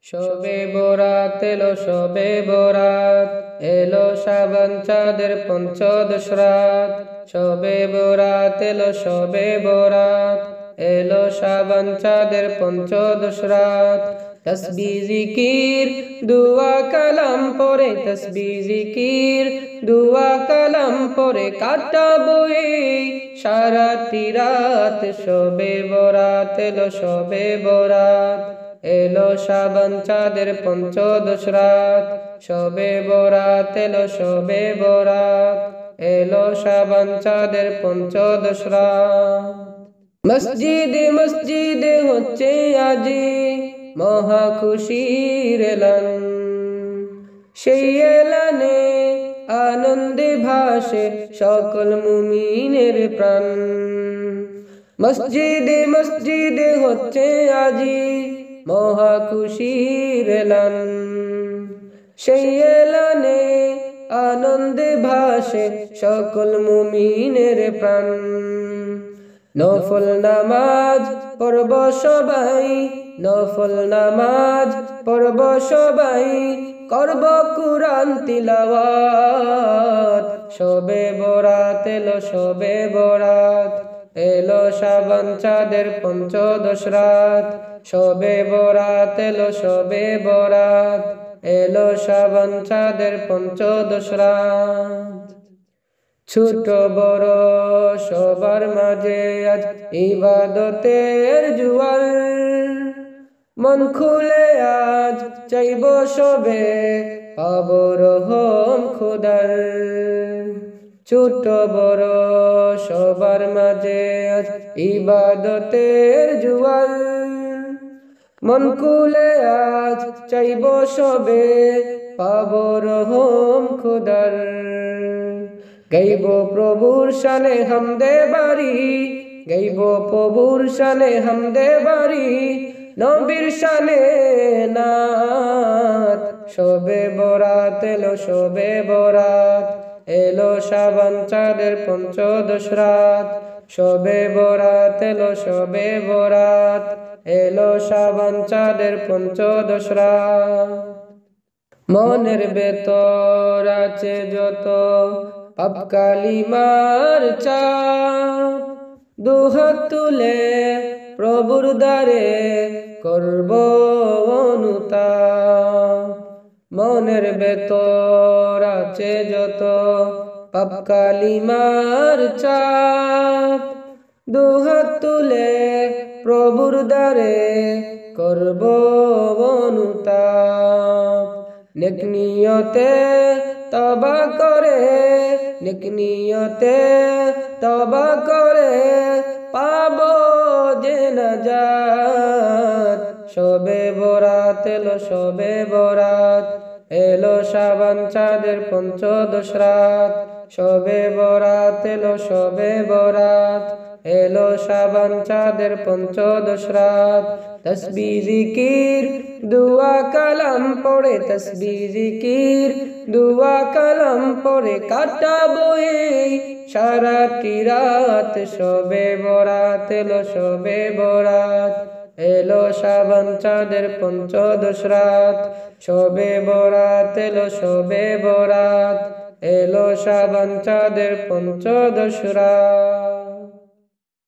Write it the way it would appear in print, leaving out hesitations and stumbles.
শবে বরাত এলো শবে বরাত এলো শ্রাবণ চাঁদের পঞ্চদশ রাত। শবে বরাত এলো শবে বরাত এলো শ্রাবণ চাঁদের পঞ্চদশ রাত। তসবিহ জিকির দুয়া কালাম পড়ে, তসবিহ জিকির দুয়া কালাম পড়ে কাটাবো এই সারাটি রাত। শবে বরাত এলো শবে বরাত এলো শ্রাবণ চাঁদের পঞ্চদশ রাত। শবে বরাত এলো শবে বরাত এলো শ্রাবণ চাঁদের পঞ্চদশ রাত। মসজিদে মসজিদে হচ্ছে আজি মহা খুশির এলান, সেই এলানে আনন্দে ভাসে সকল মুমিনের প্রাণ। মসজিদে মসজিদে হচ্ছে আজি মহা খুশির এলান, সেই এলানে আনন্দে ভাসে সকল মুমিনের প্রাণ। নফল নামাজ পড়ব সবাই, নফল নামাজ পড়ব সবাই, করব কুরআন তিলাওয়াত। শবে বরাত এলো শবে বরাত এলো শ্রাবণ চাঁদের পঞ্চদশ রাত। শবে বরাত এলো শবে বরাত এলো শ্রাবণ চাঁদের পঞ্চদশ রাত। ছোট বড় সবার মাঝে আজ ইবাদতের জোয়ার, মন খুলে আজ চাইব সবে পাবো রহম খোদার। ছোট বড় সবার মাঝে আজ ইবাদতের জোয়ার, মন খুলে আজ চাইব সবে পাবো রহম খোদার। গাইব প্রভুর শানে হামদে বাড়ি, গাইব প্রভুর শানে হামদে বাড়ি, নবীর শানে নাত। শবে বরাত এলো শবে বরাত এলো শ্রাবণ চাঁদের পঞ্চদশ রাত। শবে বরাত এলো শবে বরাত এলো শ্রাবণ চাঁদের পঞ্চদশ রাত। মনের ভেতর আছে যত পাপ কালিমার চাপ, দুহাত তুলে প্রভুর দ্বারে করব অনুতাপ। মনের ভেতর আছে যত পাপ কালিমার চাপ, দুহাত তুলে প্রভুর দ্বারে করব অনুতাপ। নেক নিয়তে তওবা করে, নেক নিয়তে তওবা করে পাবো যে নাজাত। শবে বরাত এলো শবে বরাত এলো শ্রাবণ চাঁদের পঞ্চদশ রাত। শবে বরাত এলো শবে বরাত এলো শ্রাবণ চাঁদের পঞ্চদশ রাত। তসবিহ জিকির দুয়া কালাম পড়ে, তসবিহ জিকির দুয়া কালাম পড়ে কাটাবো এই সারাটি রাত। শবে বরাত এলো শবে বরাত এলো শ্রাবণ চাঁদের পঞ্চদশ রাত। শবে বরাত এলো শবে বরাত এলো শ্রাবণ চাঁদের পঞ্চদশ রাত।